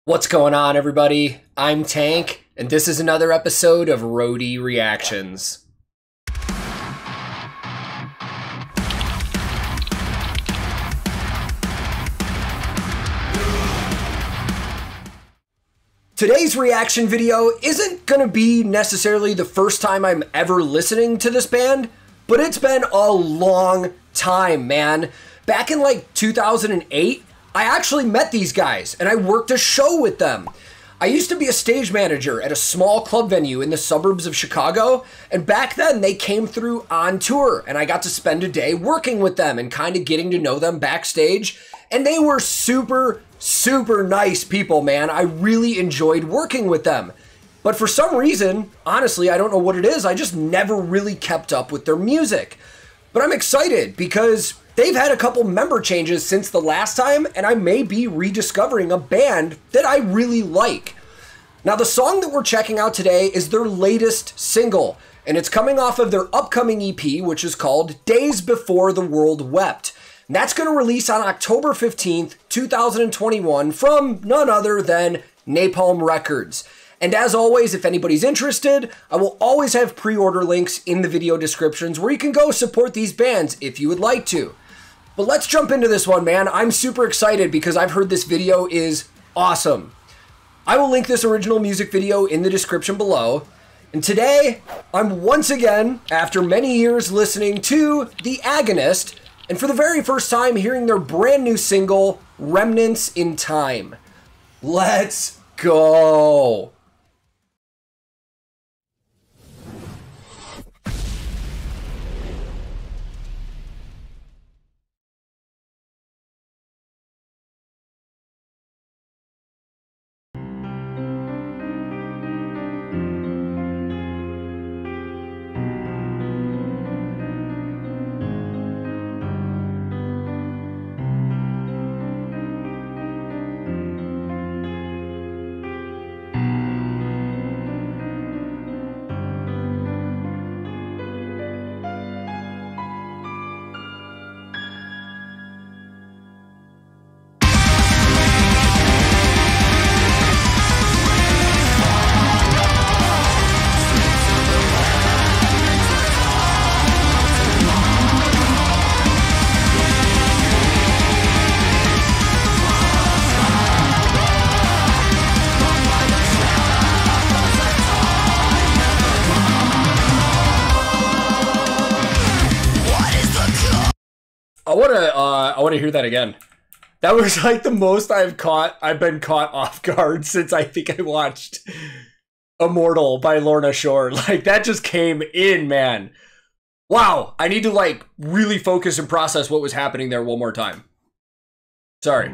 What's going on, everybody? I'm Tank, and this is another episode of Roadie Reactions. Today's reaction video isn't gonna be necessarily the first time I'm ever listening to this band, but it's been a long time, man. Back in like 2008, I actually met these guys and I worked a show with them. I used to be a stage manager at a small club venue in the suburbs of Chicago, and back then they came through on tour and I got to spend a day working with them and kind of getting to know them backstage, and they were super nice people, man. I really enjoyed working with them. But for some reason, honestly, I don't know what it is, I just never really kept up with their music. But I'm excited because they've had a couple member changes since the last time, and I may be rediscovering a band that I really like. Now, the song that we're checking out today is their latest single, and it's coming off of their upcoming EP, which is called Days Before the World Wept. And that's going to release on October 15th, 2021 from none other than Napalm Records. And as always, if anybody's interested, I will always have pre-order links in the video descriptions where you can go support these bands if you would like to. But let's jump into this one, man. I'm super excited because I've heard this video is awesome. I will link this original music video in the description below. And today, I'm once again, after many years listening to The Agonist, and for the very first time hearing their brand new single, Remnants in Time. Let's go. I want to hear that again. That was like the most I've been caught off guard since I think I watched Immortal by Lorna Shore. Like, that just came in, man. Wow, I need to like really focus and process what was happening there one more time. Sorry.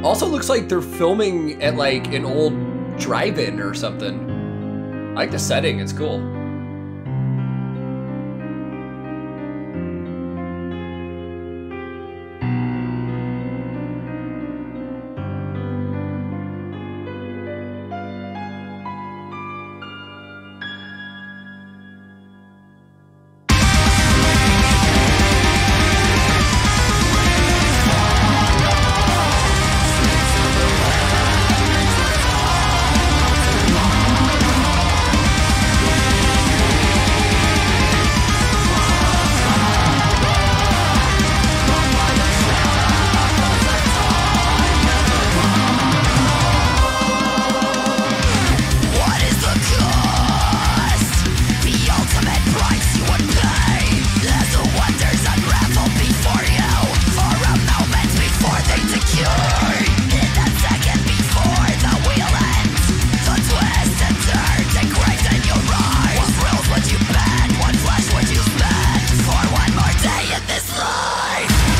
Also looks like they're filming at like an old drive-in or something. I like the setting, it's cool.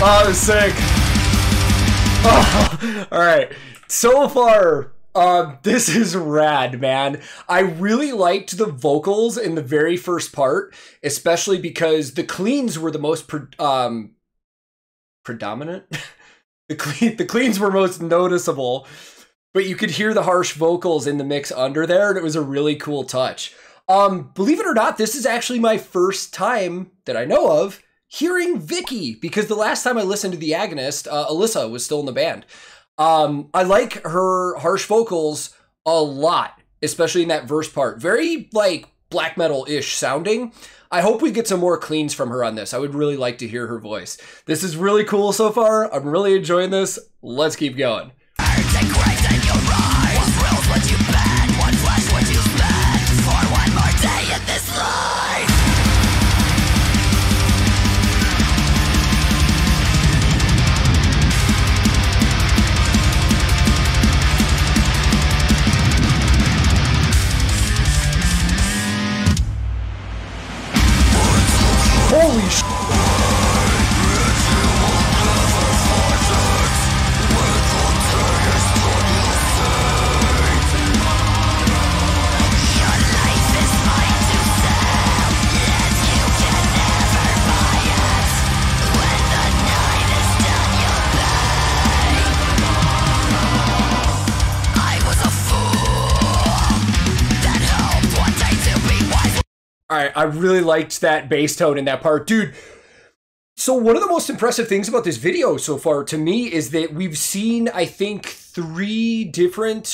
Oh, sick. Oh, all right. So far, this is rad, man. I really liked the vocals in the very first part, especially because the cleans were the most predominant. the cleans were most noticeable, but you could hear the harsh vocals in the mix under there, and it was a really cool touch. Believe it or not, this is actually my first time that I know of hearing Vicky, because the last time I listened to The Agonist, Alyssa was still in the band. I like her harsh vocals a lot, especially in that verse part. Very like black metal-ish sounding. I hope we get some more cleans from her on this. I would really like to hear her voice. This is really cool so far. I'm really enjoying this. Let's keep going. Holy sh**. All right, I really liked that bass tone in that part. Dude, so one of the most impressive things about this video so far to me is that we've seen, I think, 3 different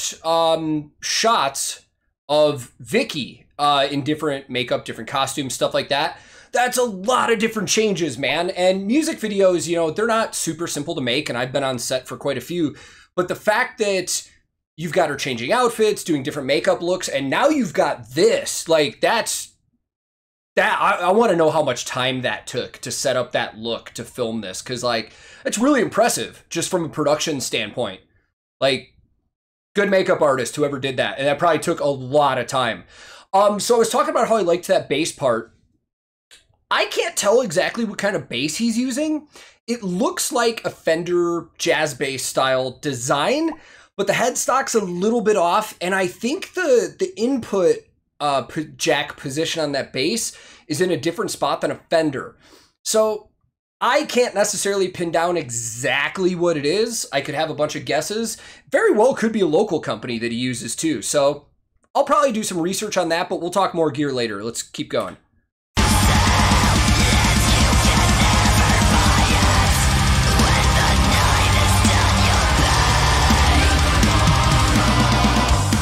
shots of Vicky in different makeup, different costumes, stuff like that. That's a lot of different changes, man. And music videos, you know, they're not super simple to make, and I've been on set for quite a few. But the fact that you've got her changing outfits, doing different makeup looks, and now you've got this, like, I want to know how much time that took to set up that look to film this, because like it's really impressive just from a production standpoint. Like, good makeup artist whoever did that, and that probably took a lot of time. So I was talking about how I liked that bass part. I can't tell exactly what kind of bass he's using. It looks like a Fender jazz bass style design, but the headstock's a little bit off, and I think the input jack position on that bass is in a different spot than a Fender. So I can't necessarily pin down exactly what it is. I could have a bunch of guesses. Very well could be a local company that he uses too. So I'll probably do some research on that, but we'll talk more gear later. Let's keep going.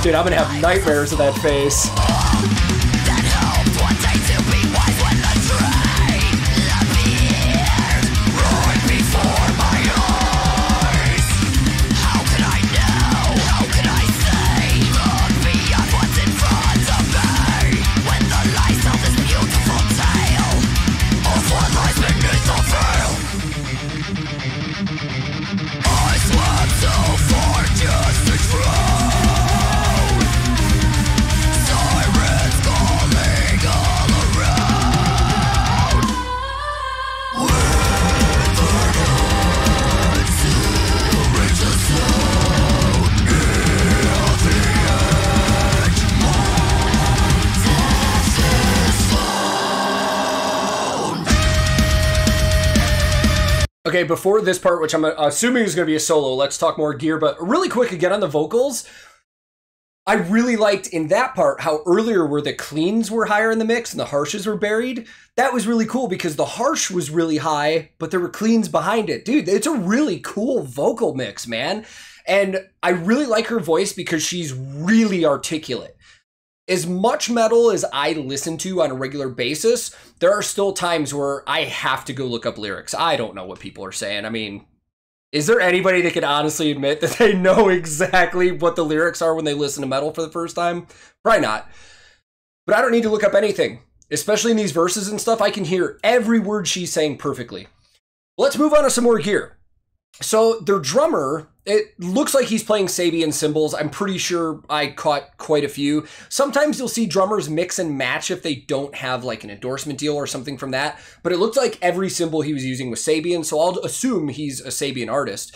Dude, I'm gonna have nightmares of that face. Okay, before this part, which I'm assuming is going to be a solo, let's talk more gear. But really quick, again, on the vocals, I really liked in that part how earlier where the cleans were higher in the mix and the harshes were buried. That was really cool because the harsh was really high, but there were cleans behind it. Dude, it's a really cool vocal mix, man. And I really like her voice because she's really articulate. As much metal as I listen to on a regular basis, there are still times where I have to go look up lyrics. I don't know what people are saying. I mean, is there anybody that can honestly admit that they know exactly what the lyrics are when they listen to metal for the first time? Probably not. But I don't need to look up anything, especially in these verses and stuff. I can hear every word she's saying perfectly. Let's move on to some more gear. So their drummer, it looks like he's playing Sabian cymbals. I'm pretty sure I caught quite a few. Sometimes you'll see drummers mix and match if they don't have like an endorsement deal or something from that. But it looked like every cymbal he was using was Sabian, so I'll assume he's a Sabian artist.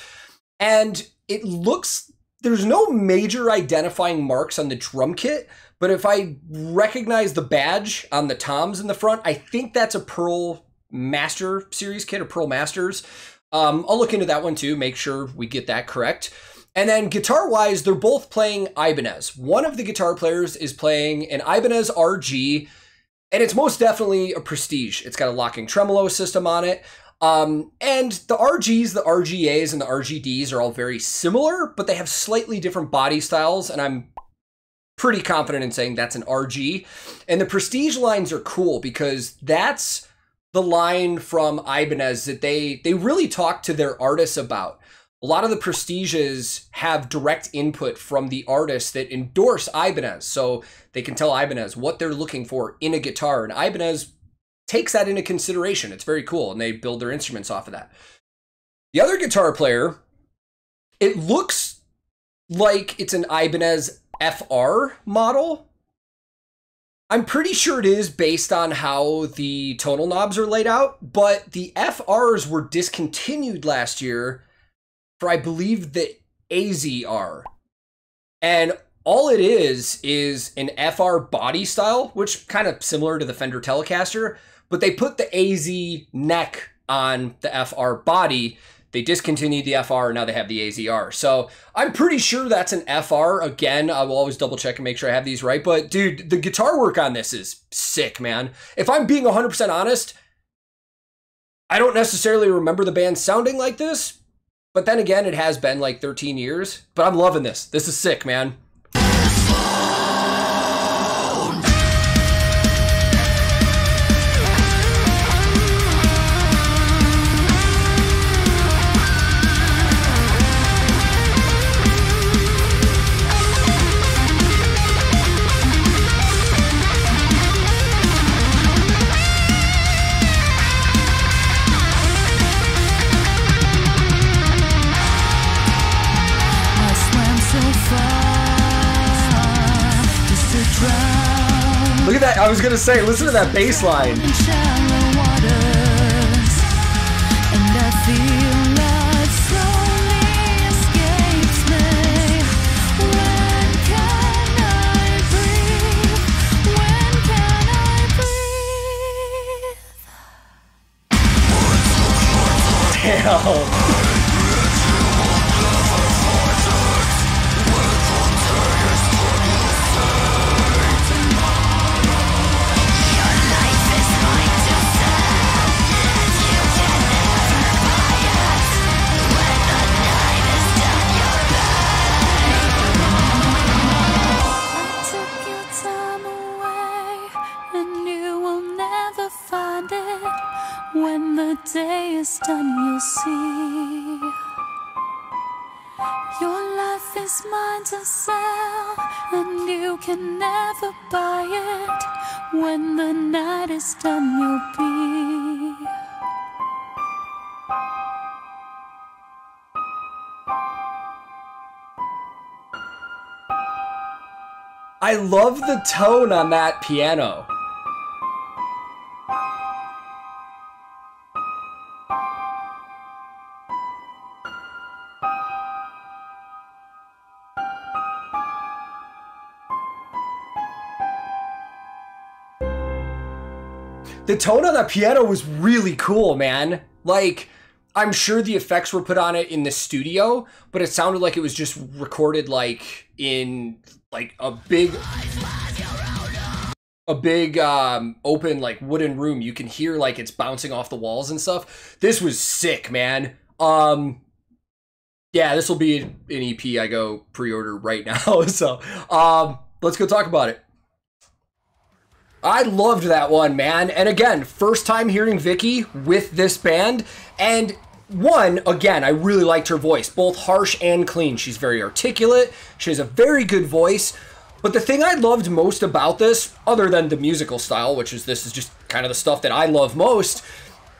And it looks, there's no major identifying marks on the drum kit, but if I recognize the badge on the toms in the front, I think that's a Pearl Master Series kit or Pearl Masters. I'll look into that one too, make sure we get that correct. And then guitar-wise, they're both playing Ibanez. One of the guitar players is playing an Ibanez RG. And it's most definitely a Prestige. It's got a locking tremolo system on it. And the RGs, the RGAs, and the RGDs are all very similar, but they have slightly different body styles, and I'm pretty confident in saying that's an RG. And the Prestige lines are cool because that's the line from Ibanez that they really talk to their artists about. A lot of the Prestiges have direct input from the artists that endorse Ibanez, so they can tell Ibanez what they're looking for in a guitar, and Ibanez takes that into consideration. It's very cool, and they build their instruments off of that. The other guitar player, it looks like it's an Ibanez FR model. I'm pretty sure it is based on how the tonal knobs are laid out, but the FRs were discontinued last year for, I believe, the AZR. And all it is an FR body style, which kind of similar to the Fender Telecaster, but they put the AZ neck on the FR body. They discontinued the FR, and now they have the AZR. So I'm pretty sure that's an FR. Again, I will always double check and make sure I have these right. But dude, the guitar work on this is sick, man. If I'm being 100% honest, I don't necessarily remember the band sounding like this. But then again, it has been like 13 years. But I'm loving this. This is sick, man. Look at that. I was going to say, listen to that bass line. Damn. When the day is done, you'll see your life is mine to sell, and you can never buy it. When the night is done, you'll be I love the tone on that piano. The tone on that piano was really cool, man. Like, I'm sure the effects were put on it in the studio, but it sounded like it was just recorded like in like a big open like wooden room. You can hear like it's bouncing off the walls and stuff. This was sick, man. Yeah, this will be an EP I go pre-order right now. So let's go talk about it. I loved that one, man. And again, first time hearing Vicky with this band. And one, again, I really liked her voice, both harsh and clean. She's very articulate. She has a very good voice. But the thing I loved most about this, other than the musical style, which is this is just kind of the stuff that I love most,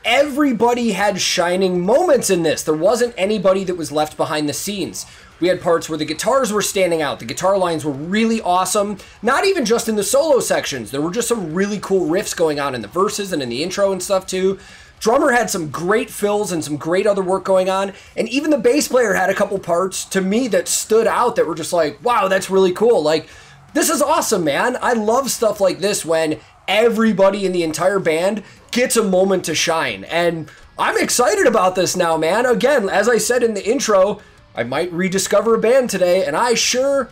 everybody had shining moments in this. There wasn't anybody that was left behind the scenes. We had parts where the guitars were standing out. The guitar lines were really awesome. Not even just in the solo sections. There were just some really cool riffs going on in the verses and in the intro and stuff too. Drummer had some great fills and some great other work going on. And even the bass player had a couple parts to me that stood out that were just like, wow, that's really cool. Like, this is awesome, man. I love stuff like this when everybody in the entire band gets a moment to shine. And I'm excited about this now, man. Again, as I said in the intro, I might rediscover a band today, and I sure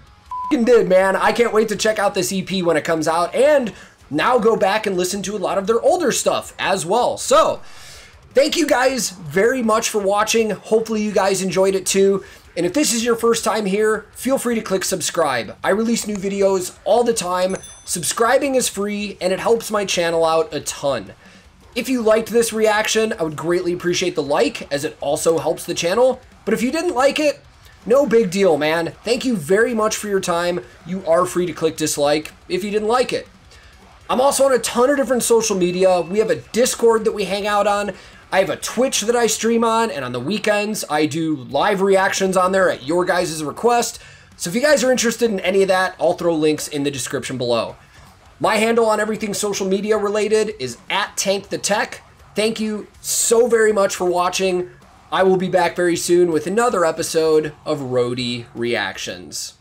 did, man. I can't wait to check out this EP when it comes out, and now go back and listen to a lot of their older stuff as well. So thank you guys very much for watching. Hopefully you guys enjoyed it too. And if this is your first time here, feel free to click subscribe. I release new videos all the time. Subscribing is free and it helps my channel out a ton. If you liked this reaction, I would greatly appreciate the like, as it also helps the channel. But if you didn't like it, no big deal, man. Thank you very much for your time. You are free to click dislike if you didn't like it. I'm also on a ton of different social media. We have a Discord that we hang out on. I have a Twitch that I stream on, and on the weekends, I do live reactions on there at your guys' request. So if you guys are interested in any of that, I'll throw links in the description below. My handle on everything social media related is @TankTheTech. Thank you so very much for watching. I will be back very soon with another episode of Roadie Reactions.